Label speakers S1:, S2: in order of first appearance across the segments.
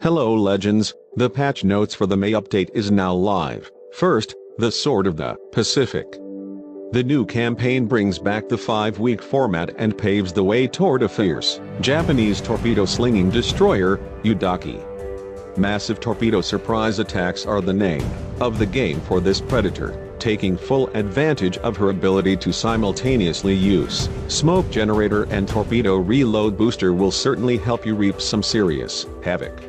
S1: Hello Legends, the patch notes for the May update is now live. First, the Sword of the Pacific. The new campaign brings back the 5-week format and paves the way toward a fierce, Japanese torpedo-slinging destroyer, Udaki. Massive torpedo surprise attacks are the name of the game for this predator, taking full advantage of her ability to simultaneously use smoke generator and torpedo reload booster will certainly help you reap some serious havoc.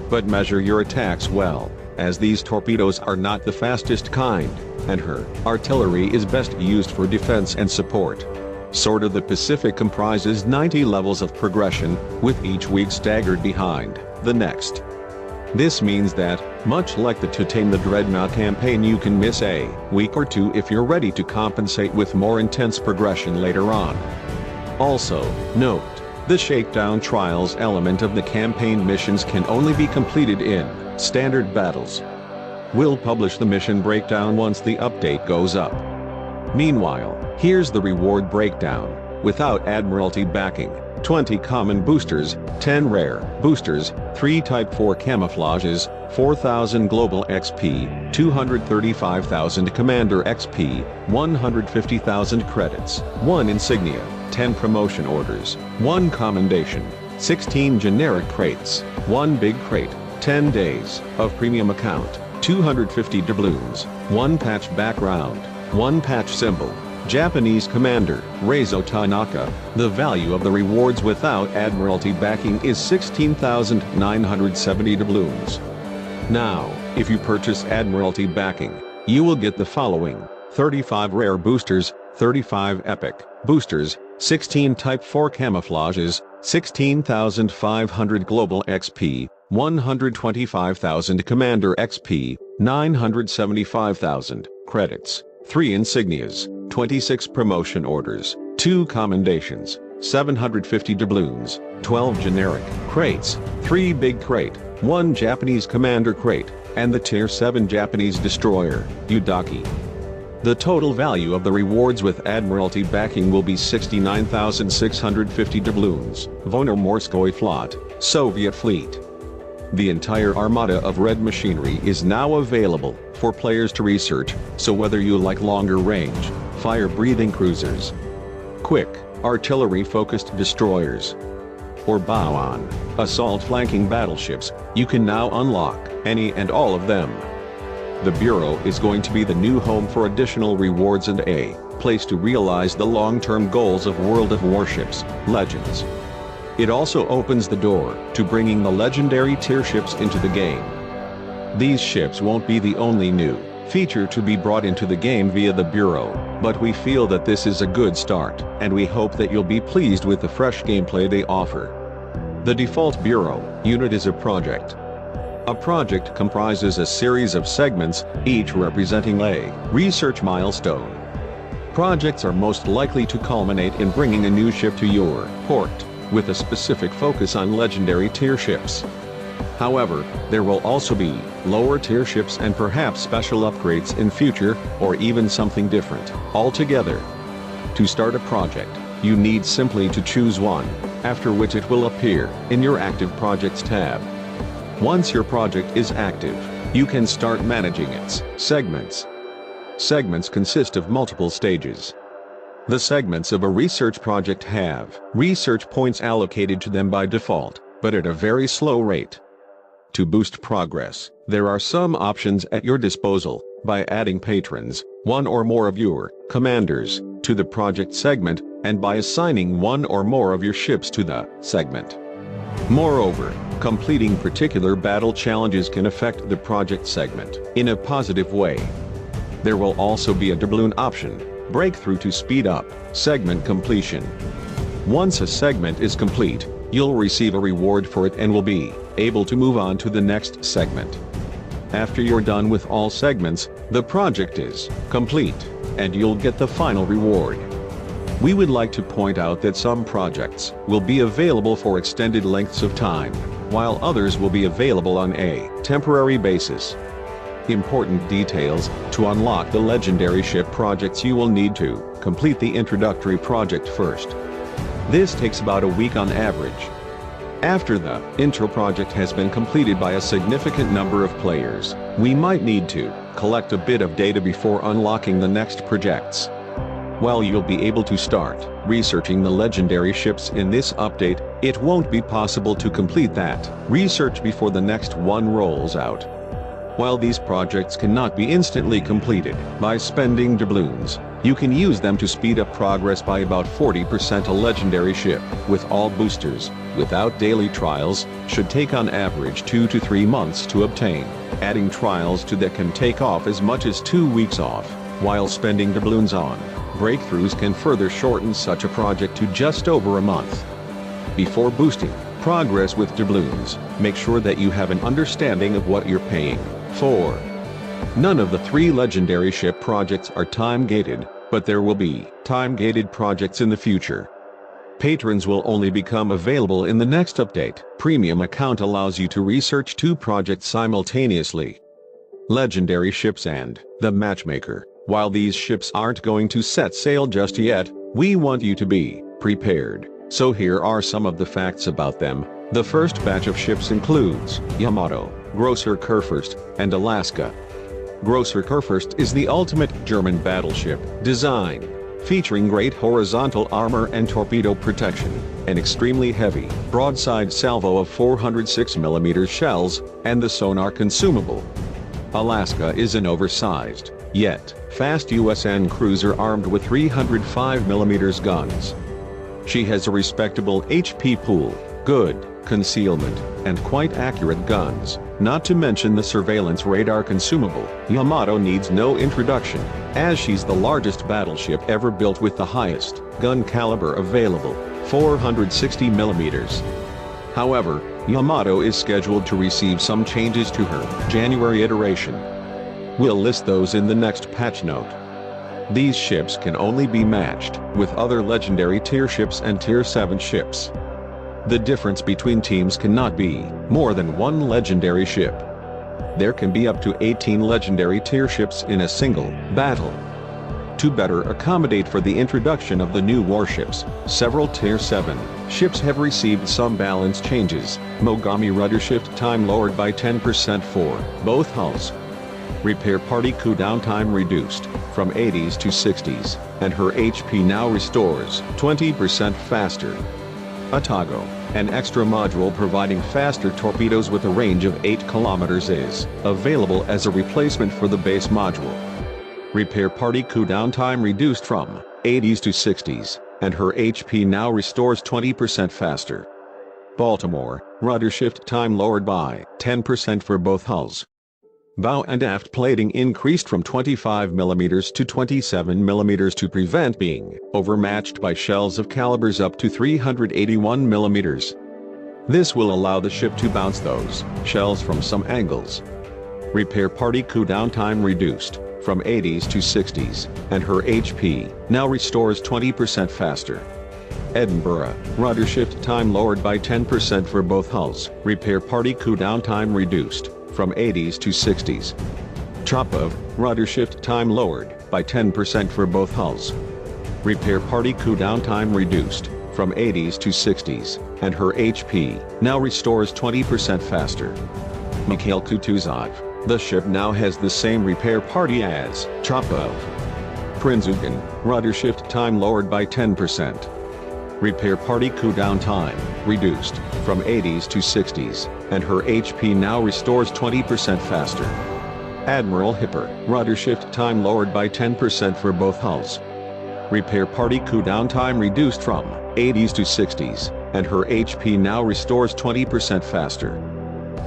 S1: But measure your attacks well, as these torpedoes are not the fastest kind, and her artillery is best used for defense and support. Sword of the Pacific comprises 90 levels of progression, with each week staggered behind the next. This means that, much like the To Tame the Dreadnought campaign, you can miss a week or two if you're ready to compensate with more intense progression later on. Also, note, the Shakedown Trials element of the campaign missions can only be completed in standard battles. We'll publish the mission breakdown once the update goes up. Meanwhile, here's the reward breakdown, without Admiralty backing: 20 common boosters, 10 rare boosters, 3 Type 4 camouflages, 4,000 global XP, 235,000 commander XP, 150,000 credits, 1 insignia, 10 promotion orders, 1 commendation, 16 generic crates, 1 big crate, 10 days of premium account, 250 doubloons, 1 patch background, 1 patch symbol. Japanese Commander, Reizo Tanaka. The value of the rewards without Admiralty backing is 16,970 doubloons. Now, if you purchase Admiralty backing, you will get the following: 35 rare boosters, 35 epic boosters, 16 Type 4 camouflages, 16,500 global XP, 125,000 commander XP, 975,000 credits, 3 insignias, 26 promotion orders, 2 commendations, 750 doubloons, 12 generic crates, 3 big crate, 1 Japanese commander crate, and the Tier 7 Japanese destroyer, Udaki. The total value of the rewards with Admiralty backing will be 69,650 doubloons. Vonomorskoy Flot, Soviet Fleet. The entire armada of red machinery is now available for players to research, so whether you like longer range, fire-breathing cruisers, quick, artillery-focused destroyers, or bow-on, assault flanking battleships, you can now unlock any and all of them. The Bureau is going to be the new home for additional rewards and a place to realize the long-term goals of World of Warships Legends. It also opens the door to bringing the legendary tier ships into the game. These ships won't be the only new feature to be brought into the game via the Bureau, but we feel that this is a good start, and we hope that you'll be pleased with the fresh gameplay they offer. The default Bureau unit is a project. A project comprises a series of segments, each representing a research milestone. Projects are most likely to culminate in bringing a new ship to your port, with a specific focus on legendary tier ships. However, there will also be lower tier ships and perhaps special upgrades in future, or even something different altogether. To start a project, you need simply to choose one, after which it will appear in your Active Projects tab. Once your project is active, you can start managing its segments. Segments consist of multiple stages. The segments of a research project have research points allocated to them by default, but at a very slow rate. To boost progress, there are some options at your disposal, by adding patrons, one or more of your commanders, to the project segment, and by assigning one or more of your ships to the segment. Moreover, completing particular battle challenges can affect the project segment in a positive way. There will also be a doubloon option, breakthrough, to speed up segment completion. Once a segment is complete, you'll receive a reward for it and will be able to move on to the next segment. After you're done with all segments, the project is complete, and you'll get the final reward. We would like to point out that some projects will be available for extended lengths of time, while others will be available on a temporary basis. Important details: to unlock the legendary ship projects, you will need to complete the introductory project first. This takes about a week on average. After the intro project has been completed by a significant number of players, we might need to collect a bit of data before unlocking the next projects. While you'll be able to start researching the legendary ships in this update, it won't be possible to complete that research before the next one rolls out. While these projects cannot be instantly completed by spending doubloons, you can use them to speed up progress by about 40%. A legendary ship, with all boosters, without daily trials, should take on average 2 to 3 months to obtain. Adding trials to that can take off as much as 2 weeks off, while spending doubloons on breakthroughs can further shorten such a project to just over a month. Before boosting progress with doubloons, make sure that you have an understanding of what you're paying for. None of the 3 legendary ship projects are time-gated, but there will be time-gated projects in the future. Patrons will only become available in the next update. Premium account allows you to research 2 projects simultaneously. Legendary ships and the Matchmaker. While these ships aren't going to set sail just yet, we want you to be prepared, so here are some of the facts about them. The first batch of ships includes Yamato, Großer Kurfürst, and Alaska. Großer Kurfürst is the ultimate German battleship design, featuring great horizontal armor and torpedo protection, an extremely heavy broadside salvo of 406mm shells, and the sonar consumable. Alaska is an oversized, yet fast USN cruiser armed with 305mm guns. She has a respectable HP pool, good concealment, and quite accurate guns, not to mention the surveillance radar consumable. Yamato needs no introduction, as she's the largest battleship ever built with the highest gun caliber available, 460mm. However, Yamato is scheduled to receive some changes to her January iteration. We'll list those in the next patch note. These ships can only be matched with other legendary tier ships and tier 7 ships. The difference between teams cannot be more than 1 legendary ship. There can be up to 18 legendary tier ships in a single battle. To better accommodate for the introduction of the new warships, several tier 7 ships have received some balance changes. Mogami rudder shift time lowered by 10% for both hulls. Repair party cooldown time reduced from 80s to 60s, and her HP now restores 20% faster. Atago, an extra module providing faster torpedoes with a range of 8 kilometers, is available as a replacement for the base module. Repair party cooldown time reduced from 80s to 60s, and her HP now restores 20% faster. Baltimore, rudder shift time lowered by 10% for both hulls. Bow and aft plating increased from 25mm to 27mm to prevent being overmatched by shells of calibers up to 381mm. This will allow the ship to bounce those shells from some angles. Repair party cooldown time reduced from 80s to 60s, and her HP now restores 20% faster. Edinburgh, rudder shift time lowered by 10% for both hulls. Repair party cooldown time reduced from 80s to 60s. Chopov, rudder shift time lowered by 10% for both hulls. Repair party cooldown time reduced from 80s to 60s, and her HP now restores 20% faster. Mikhail Kutuzov, the ship now has the same repair party as Chopov. Prinzugin, rudder shift time lowered by 10%. Repair party cooldown time reduced from 80s to 60s, and her HP now restores 20% faster. Admiral Hipper, rudder shift time lowered by 10% for both hulls. Repair party cooldown time reduced from 80s to 60s, and her HP now restores 20% faster.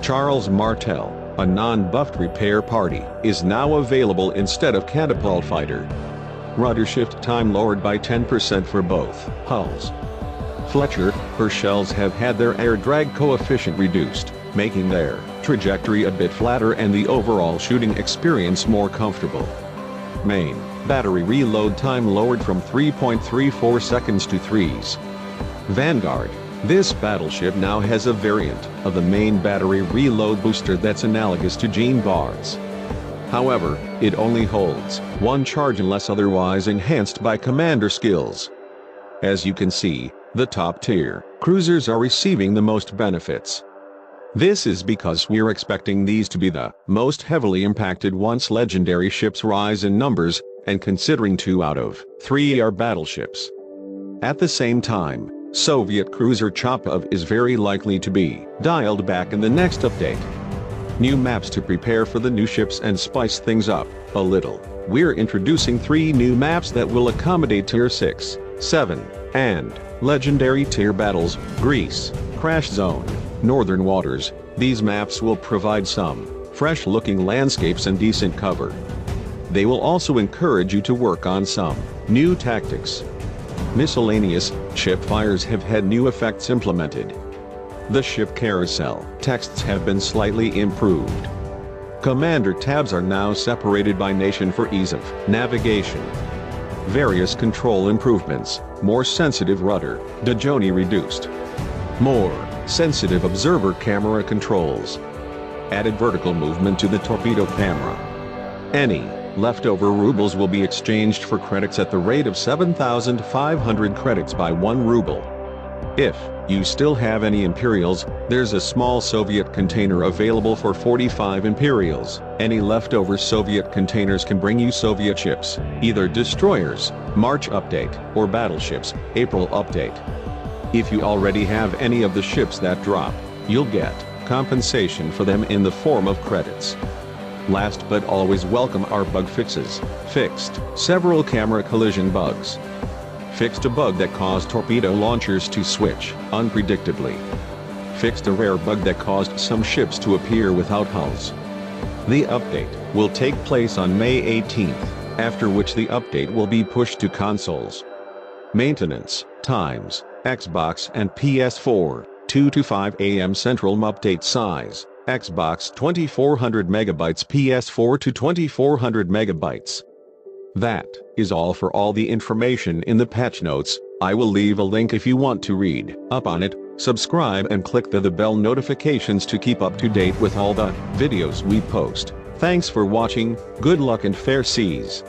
S1: Charles Martel, a non-buffed repair party, is now available instead of Catapult Fighter. Rudder shift time lowered by 10% for both hulls. Fletcher, her shells have had their air drag coefficient reduced, making their trajectory a bit flatter and the overall shooting experience more comfortable. Main battery reload time lowered from 3.34 seconds to 3s. Vanguard, this battleship now has a variant of the main battery reload booster that's analogous to Jean Bard's. However, it only holds 1 charge unless otherwise enhanced by commander skills. As you can see, The top-tier cruisers are receiving the most benefits. This is because we're expecting these to be the most heavily impacted once legendary ships rise in numbers, and considering 2 out of 3 are battleships. At the same time, Soviet cruiser Chopov is very likely to be dialed back in the next update. New maps to prepare for the new ships and spice things up a little. We're introducing 3 new maps that will accommodate Tier 6, 7, and Legendary Tier battles: Greece, Crash Zone, Northern Waters. These maps will provide some fresh-looking landscapes and decent cover. They will also encourage you to work on some new tactics. Miscellaneous ship fires have had new effects implemented. The ship carousel texts have been slightly improved. Commander tabs are now separated by nation for ease of navigation. Various control improvements: more sensitive rudder, Dejoni reduced. More sensitive observer camera controls. Added vertical movement to the torpedo camera. Any leftover rubles will be exchanged for credits at the rate of 7,500 credits by 1 ruble. If you still have any Imperials, there's a small Soviet container available for 45 Imperials. Any leftover Soviet containers can bring you Soviet ships, either destroyers, March update, or battleships, April update. If you already have any of the ships that drop, you'll get compensation for them in the form of credits. Last but always welcome are bug fixes. Fixed several camera collision bugs. Fixed a bug that caused torpedo launchers to switch unpredictably. Fixed a rare bug that caused some ships to appear without hulls. The update will take place on May 18th, after which the update will be pushed to consoles. Maintenance times: Xbox and PS4, 2 to 5 AM Central update size: Xbox 2400 MB, PS4 to 2400 MB. That is all for all the information in the patch notes. I will leave a link if you want to read up on it. Subscribe and click the bell notifications to keep up to date with all the videos we post. Thanks for watching, good luck and fair seas.